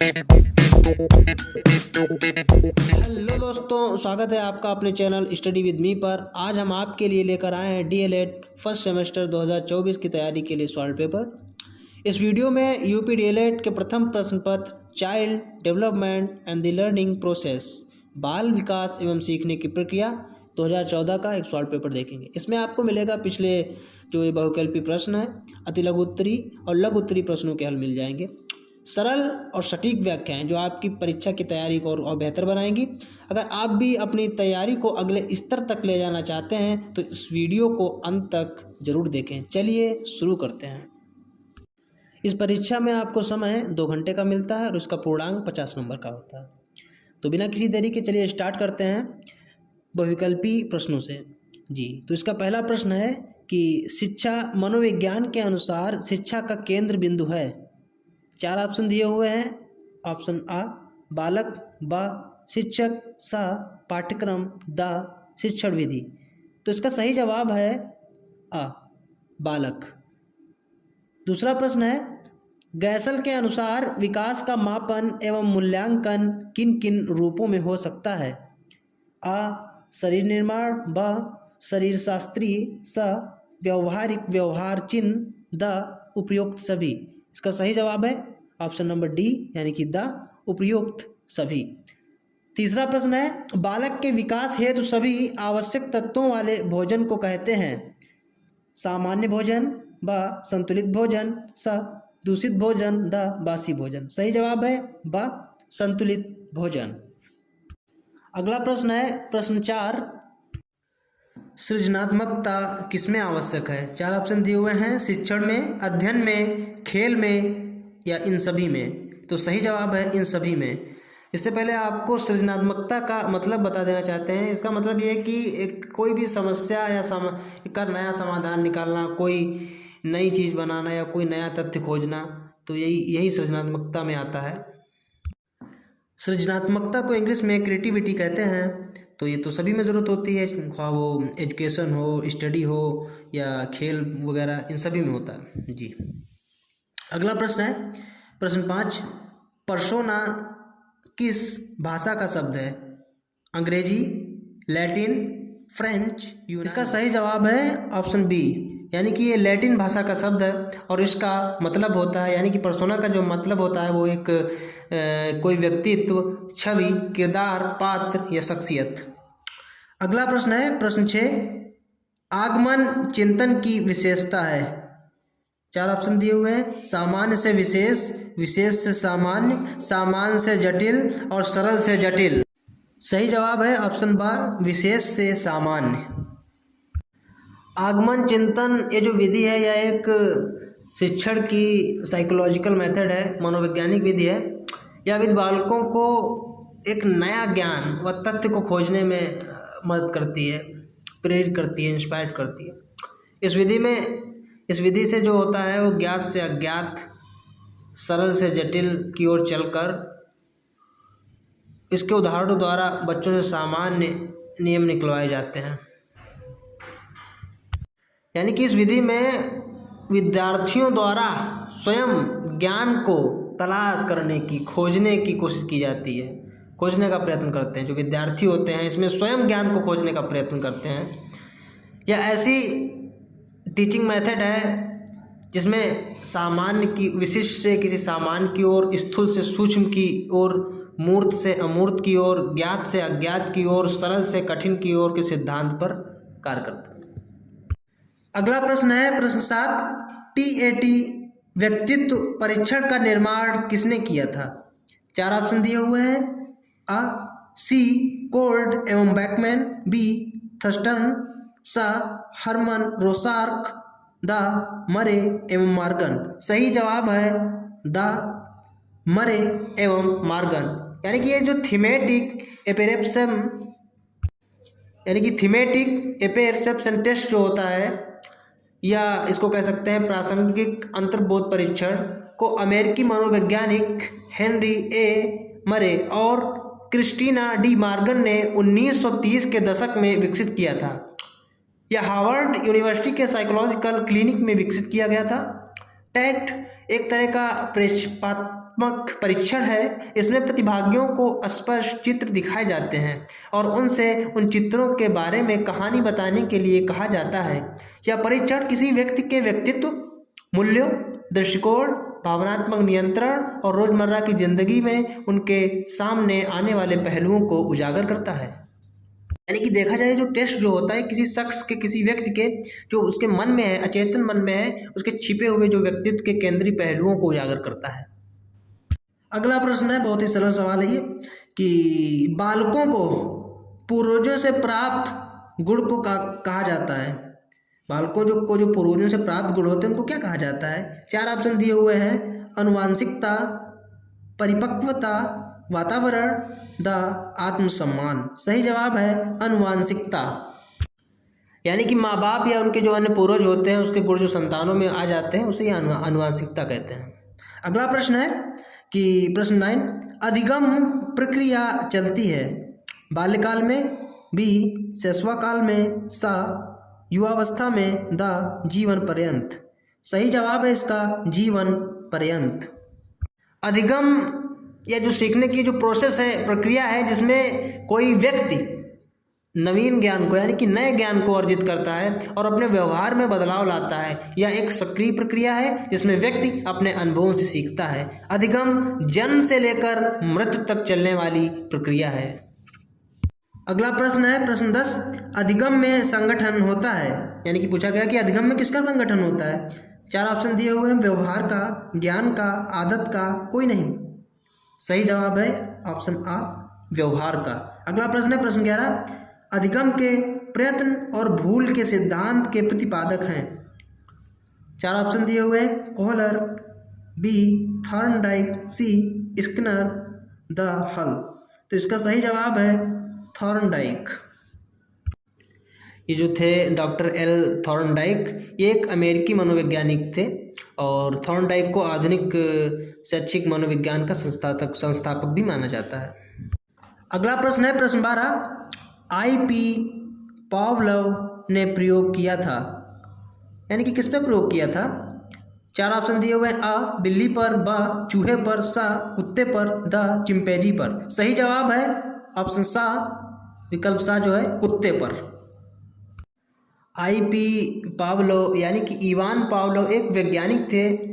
Hello दोस्तों, स्वागत है आपका अपने चैनल स्टडी विद मी पर। आज हम आपके लिए लेकर आए हैं डीएलएड फर्स्ट सेमेस्टर 2024 की तैयारी के लिए सॉल्व पेपर। इस वीडियो में यूपी डीएलएड के प्रथम प्रश्न पत्र child development and the learning process, बाल विकास एवं सीखने की प्रक्रिया 2014 का एक सॉल्व पेपर देखेंगे। इसमें आपको मिलेगा पिछले जो ये बहुकल्पी प्रश्न है, अति लघु उत्तरी और लघु उत्तरी प्रश्नों के हल मिल जाएंगे। सरल और सटीक व्याख्याएं जो आपकी परीक्षा की तैयारी को और बेहतर बनाएंगी। अगर आप भी अपनी तैयारी को अगले स्तर तक ले जाना चाहते हैं तो इस वीडियो को अंत तक जरूर देखें। चलिए शुरू करते हैं। इस परीक्षा में आपको समय 2 घंटे का मिलता है और उसका पूर्णांक 50 नंबर का होता है। तो बिना किसी देरी के चलिए स्टार्ट करते हैं बहुविकल्पी प्रश्नों से। जी, तो इसका पहला प्रश्न है कि शिक्षा मनोविज्ञान के अनुसार शिक्षा का केंद्र बिंदु है। 4 ऑप्शन दिए हुए हैं। ऑप्शन आ बालक, ब शिक्षक, स पाठ्यक्रम, द शिक्षण विधि। तो इसका सही जवाब है आ बालक। दूसरा प्रश्न है गैसल के अनुसार विकास का मापन एवं मूल्यांकन किन किन रूपों में हो सकता है। आ शरीर निर्माण, ब शरीर शास्त्रीय, स व्यवहारिक व्यवहार चिन्ह, द उपयुक्त सभी। इसका सही जवाब है ऑप्शन नंबर डी यानी कि द उपयुक्त सभी। तीसरा प्रश्न है बालक के विकास हेतु सभी आवश्यक तत्वों वाले भोजन को कहते हैं। सामान्य भोजन, ब संतुलित भोजन, स दूषित भोजन, द बासी भोजन। सही जवाब है ब संतुलित भोजन। अगला प्रश्न है प्रश्न 4, सृजनात्मकता किसमें आवश्यक है। 4 ऑप्शन दिए हुए हैं। शिक्षण में, अध्ययन में, खेल में या इन सभी में। तो सही जवाब है इन सभी में। इससे पहले आपको सृजनात्मकता का मतलब बता देना चाहते हैं। इसका मतलब ये है कि कोई भी समस्या या का नया समाधान निकालना, कोई नई चीज़ बनाना या कोई नया तथ्य खोजना, तो यही सृजनात्मकता में आता है। सृजनात्मकता को इंग्लिश में क्रिएटिविटी कहते हैं। तो ये तो सभी में ज़रूरत होती है, ख्वाह वो एजुकेशन हो, स्टडी हो या खेल वगैरह, इन सभी में होता है। जी, अगला प्रश्न है प्रश्न 5, पर्सोना किस भाषा का शब्द है। अंग्रेजी, लैटिन, फ्रेंच, यूनानी। इसका सही जवाब है ऑप्शन बी यानी कि ये लैटिन भाषा का शब्द है और इसका मतलब होता है, यानी कि पर्सोना का जो मतलब होता है वो एक कोई व्यक्तित्व, छवि, किरदार, पात्र या शख्सियत। अगला प्रश्न है प्रश्न 6, आगमन चिंतन की विशेषता है। 4 ऑप्शन दिए हुए हैं। सामान्य से विशेष, विशेष से सामान्य, सामान्य से जटिल और सरल से जटिल। सही जवाब है ऑप्शन ब विशेष से सामान्य। आगमन चिंतन ये जो विधि है यह एक शिक्षण की साइकोलॉजिकल मेथड है, मनोवैज्ञानिक विधि है। यह विधि बालकों को एक नया ज्ञान व तथ्य को खोजने में मदद करती है, प्रेरित करती है, इंस्पायर करती है। इस विधि से जो होता है वो ज्ञात से अज्ञात, सरल से जटिल की ओर चलकर इसके उदाहरणों द्वारा बच्चों से सामान्य नियम निकलवाए जाते हैं। यानी कि इस विधि में विद्यार्थियों द्वारा स्वयं ज्ञान को तलाश करने की, खोजने की कोशिश की जाती है, खोजने का प्रयत्न करते हैं। जो विद्यार्थी होते हैं इसमें स्वयं ज्ञान को खोजने का प्रयत्न करते हैं। यह ऐसी टीचिंग मेथड है जिसमें सामान्य की विशिष्ट से किसी सामान्य की ओर, स्थूल से सूक्ष्म की ओर, मूर्त से अमूर्त की ओर, ज्ञात से अज्ञात की ओर, सरल से कठिन की ओर के सिद्धांत पर कार्य करता है। अगला प्रश्न है प्रश्न 7, टीएटी व्यक्तित्व परीक्षण का निर्माण किसने किया था। 4 ऑप्शन दिए हुए हैं। अ सी कोल्ड एवं बैकमैन, बी थर्स्टन, स हरमन रोसार्क, द मरे एवं मार्गन। सही जवाब है द मरे एवं मार्गन। यानी कि ये जो थीमेटिक एपेरसेप्शन टेस्ट जो होता है, या इसको कह सकते हैं प्रासंगिक अंतर्बोध परीक्षण, को अमेरिकी मनोवैज्ञानिक हेनरी ए मरे और क्रिस्टीना डी मार्गन ने 1930 के दशक में विकसित किया था। यह हार्वर्ड यूनिवर्सिटी के साइकोलॉजिकल क्लिनिक में विकसित किया गया था। टेट एक तरह का प्रयोगात्मक परीक्षण है। इसमें प्रतिभागियों को स्पष्ट चित्र दिखाए जाते हैं और उनसे उन चित्रों के बारे में कहानी बताने के लिए कहा जाता है। यह परीक्षण किसी व्यक्ति के व्यक्तित्व, मूल्यों, दृष्टिकोण, भावनात्मक नियंत्रण और रोजमर्रा की जिंदगी में उनके सामने आने वाले पहलुओं को उजागर करता है। यानी कि देखा जाए जो टेस्ट जो होता है किसी शख्स के, किसी व्यक्ति के जो उसके मन में है, अचेतन मन में है, उसके छिपे हुए जो व्यक्तित्व के केंद्रीय पहलुओं को उजागर करता है। अगला प्रश्न है, बहुत ही सरल सवाल है ये, कि बालकों को पूर्वजों से प्राप्त गुण को कहा जाता है। बालकों को जो पूर्वजों से प्राप्त गुण होते हैं उनको क्या कहा जाता है? 4 ऑप्शन दिए हुए हैं, अनुवांशिकता, परिपक्वता, वातावरण, द आत्मसम्मान। सही जवाब है अनुवांशिकता। यानी कि माँ बाप या उनके जो अन्य पूर्वज होते हैं उसके गुण जो संतानों में आ जाते हैं उसे अनुवांशिकता कहते हैं। अगला प्रश्न है कि प्रश्न 9, अधिगम प्रक्रिया चलती है बाल्यकाल में, बी शैशवाकाल में, सा युवावस्था में, द जीवन पर्यंत। सही जवाब है इसका जीवन पर्यंत। अधिगम या जो सीखने की जो प्रोसेस है, प्रक्रिया है, जिसमें कोई व्यक्ति नवीन ज्ञान को यानी कि नए ज्ञान को अर्जित करता है और अपने व्यवहार में बदलाव लाता है। यह एक सक्रिय प्रक्रिया है जिसमें व्यक्ति अपने अनुभवों से सीखता है। अधिगम जन्म से लेकर मृत्यु तक चलने वाली प्रक्रिया है। अगला प्रश्न है प्रश्न 10, अधिगम में संगठन होता है। यानी कि पूछा गया कि अधिगम में किसका संगठन होता है? 4 ऑप्शन दिए हुए हैं, व्यवहार का, ज्ञान का, आदत का, कोई नहीं। सही जवाब है ऑप्शन आ, व्यवहार का। अगला प्रश्न है प्रश्न 11, अधिगम के प्रयत्न और भूल के सिद्धांत के प्रतिपादक हैं। 4 ऑप्शन दिए हुए हैं, Kohler, B Thorndike, C Skinner, the Hull. तो इसका सही जवाब है थॉर्नडाइक। ये जो थे डॉक्टर एल थॉर्नडाइक, ये एक अमेरिकी मनोवैज्ञानिक थे और थॉर्नडाइक को आधुनिक शैक्षिक मनोविज्ञान का संस्थापक भी माना जाता है। अगला प्रश्न है प्रश्न 12, आई.पी. पावलोव ने प्रयोग किया था। यानी कि किस पे प्रयोग किया था? 4 ऑप्शन दिए हुए हैं, आ बिल्ली पर, ब चूहे पर, सा कुत्ते पर, द चिंपैंजी पर। सही जवाब है ऑप्शन सा, विकल्प सा जो है कुत्ते पर। आई.पी. पावलोव यानी कि इवान पावलोव एक वैज्ञानिक थे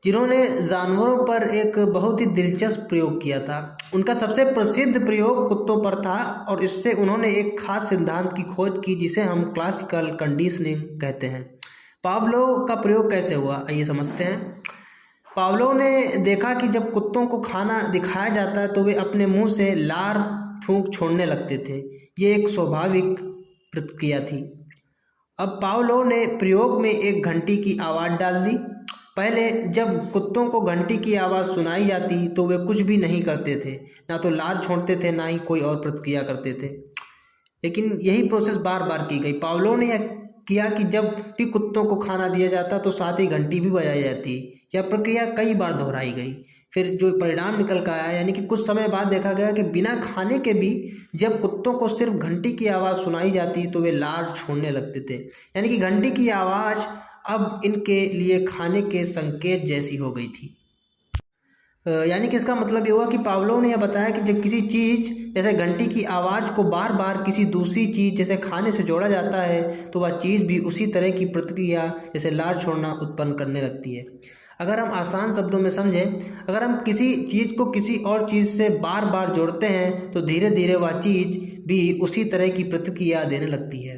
जिन्होंने जानवरों पर एक बहुत ही दिलचस्प प्रयोग किया था। उनका सबसे प्रसिद्ध प्रयोग कुत्तों पर था और इससे उन्होंने एक खास सिद्धांत की खोज की जिसे हम क्लासिकल कंडीशनिंग कहते हैं। पावलोव का प्रयोग कैसे हुआ आइए समझते हैं। पावलोव ने देखा कि जब कुत्तों को खाना दिखाया जाता है तो वे अपने मुंह से लार थूक छोड़ने लगते थे। ये एक स्वाभाविक प्रतिक्रिया थी। अब पावलोव ने प्रयोग में एक घंटी की आवाज़ डाल दी। पहले जब कुत्तों को घंटी की आवाज़ सुनाई जाती तो वे कुछ भी नहीं करते थे, ना तो लार छोड़ते थे ना ही कोई और प्रतिक्रिया करते थे। लेकिन यही प्रोसेस बार बार की गई। पावलोव ने यह किया कि जब भी कुत्तों को खाना दिया जाता तो साथ ही घंटी भी बजाई जाती। यह प्रक्रिया कई बार दोहराई गई। फिर जो परिणाम निकल कर आया यानी कि कुछ समय बाद देखा गया कि बिना खाने के भी जब कुत्तों को सिर्फ घंटी की आवाज़ सुनाई जाती तो वे लार छोड़ने लगते थे। यानी कि घंटी की आवाज़ अब इनके लिए खाने के संकेत जैसी हो गई थी। यानी कि इसका मतलब ये हुआ कि पावलोव ने यह बताया कि जब किसी चीज़ जैसे घंटी की आवाज़ को बार बार किसी दूसरी चीज़ जैसे खाने से जोड़ा जाता है तो वह चीज़ भी उसी तरह की प्रतिक्रिया जैसे लार छोड़ना उत्पन्न करने लगती है। अगर हम आसान शब्दों में समझें, अगर हम किसी चीज़ को किसी और चीज़ से बार बार जोड़ते हैं तो धीरे धीरे वह चीज़ भी उसी तरह की प्रतिक्रिया देने लगती है।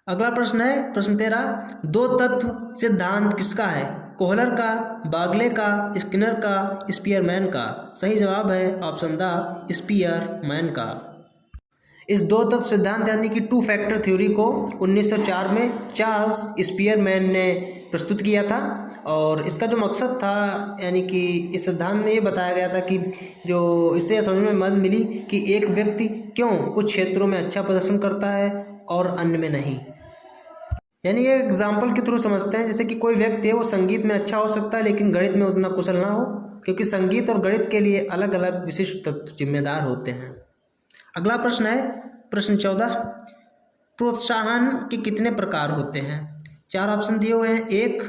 अगला प्रश्न है प्रश्न 13, दो तत्व सिद्धांत किसका है? कोहलर का, बागले का, स्किनर का, स्पीयरमैन का। सही जवाब है ऑप्शन द स्पीयरमैन का। इस दो तत्व सिद्धांत यानी कि 2 फैक्टर थ्योरी को 1904 में चार्ल्स स्पीयरमैन ने प्रस्तुत किया था और इसका जो मकसद था यानी कि इस सिद्धांत में ये बताया गया था कि जो इससे समझ में मदद मिली कि एक व्यक्ति क्यों कुछ क्षेत्रों में अच्छा प्रदर्शन करता है और अन्य में नहीं। यानी ये एग्जाम्पल के थ्रू समझते हैं, जैसे कि कोई व्यक्ति है वो संगीत में अच्छा हो सकता है लेकिन गणित में उतना कुशल ना हो, क्योंकि संगीत और गणित के लिए अलग अलग विशिष्ट तत्व जिम्मेदार होते हैं। अगला प्रश्न है प्रश्न 14, प्रोत्साहन के कितने प्रकार होते हैं? 4 ऑप्शन दिए हुए हैं, 1,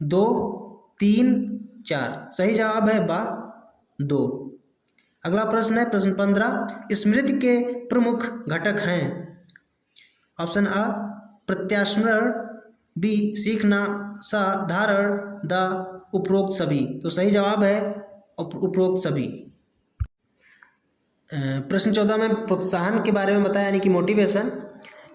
2, 3, 4। सही जवाब है बा 2। अगला प्रश्न है प्रश्न 15, स्मृति के प्रमुख घटक हैं। ऑप्शन आ प्रत्यास्मरण, बी सीखना, सा धारण, द उपरोक्त सभी। तो सही जवाब है उपरोक्त सभी। प्रश्न 14 में प्रोत्साहन के बारे में बताया, यानी कि मोटिवेशन।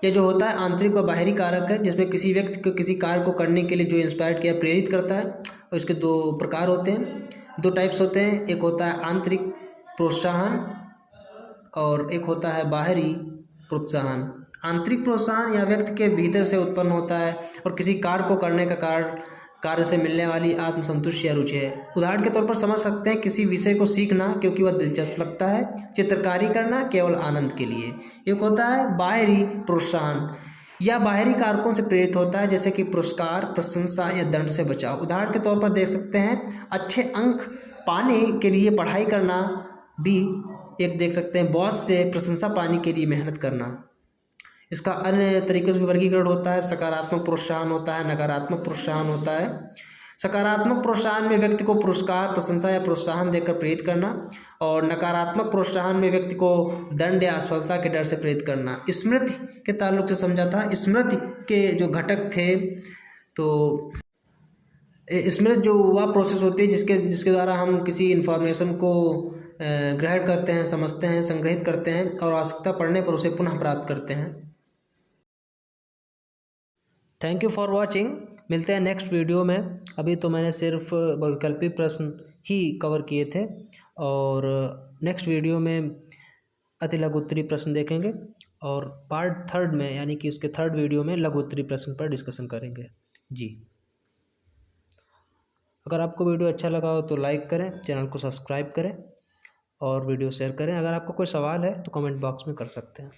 ये जो होता है आंतरिक और बाहरी कारक है, जिसमें किसी व्यक्ति को किसी कार्य को करने के लिए जो इंस्पायर किया प्रेरित करता है। और इसके 2 प्रकार होते हैं, 2 टाइप्स होते हैं। एक होता है आंतरिक प्रोत्साहन और एक होता है बाहरी प्रोत्साहन। आंतरिक प्रोत्साहन या व्यक्ति के भीतर से उत्पन्न होता है और किसी कार्य को करने का कार्य से मिलने वाली आत्मसंतुष्टि या रुचि है। उदाहरण के तौर पर समझ सकते हैं किसी विषय को सीखना क्योंकि वह दिलचस्प लगता है, चित्रकारी करना केवल आनंद के लिए। एक होता है बाहरी प्रोत्साहन, या बाहरी कारकों से प्रेरित होता है, जैसे कि पुरस्कार, प्रशंसा या दंड से बचाव। उदाहरण के तौर पर देख सकते हैं अच्छे अंक पाने के लिए पढ़ाई करना, भी एक देख सकते हैं बॉस से प्रशंसा पाने के लिए मेहनत करना। इसका अन्य तरीके से भी वर्गीकरण होता है, सकारात्मक प्रोत्साहन होता है, नकारात्मक प्रोत्साहन होता है। सकारात्मक प्रोत्साहन में व्यक्ति को पुरस्कार, प्रशंसा या प्रोत्साहन देकर प्रेरित करना, और नकारात्मक प्रोत्साहन में व्यक्ति को दंड या असफलता के डर से प्रेरित करना। स्मृति के ताल्लुक से समझा था, स्मृति के जो घटक थे, तो स्मृति जो वह प्रोसेस होती है जिसके द्वारा हम किसी इन्फॉर्मेशन को ग्रहण करते हैं, समझते हैं, संग्रहित करते हैं और आवश्यकता पड़ने पर उसे पुनः प्राप्त करते हैं। Thank you for watching. मिलते हैं नेक्स्ट वीडियो में। अभी तो मैंने सिर्फ वैकल्पिक प्रश्न ही कवर किए थे, और नेक्स्ट वीडियो में अति लघु उत्तरीय प्रश्न देखेंगे, और पार्ट 3 में यानी कि उसके 3rd वीडियो में लघु उत्तरीय प्रश्न पर डिस्कशन करेंगे जी। अगर आपको वीडियो अच्छा लगा हो तो लाइक करें, चैनल को सब्सक्राइब करें और वीडियो शेयर करें। अगर आपको कोई सवाल है तो कमेंट बॉक्स में कर सकते हैं।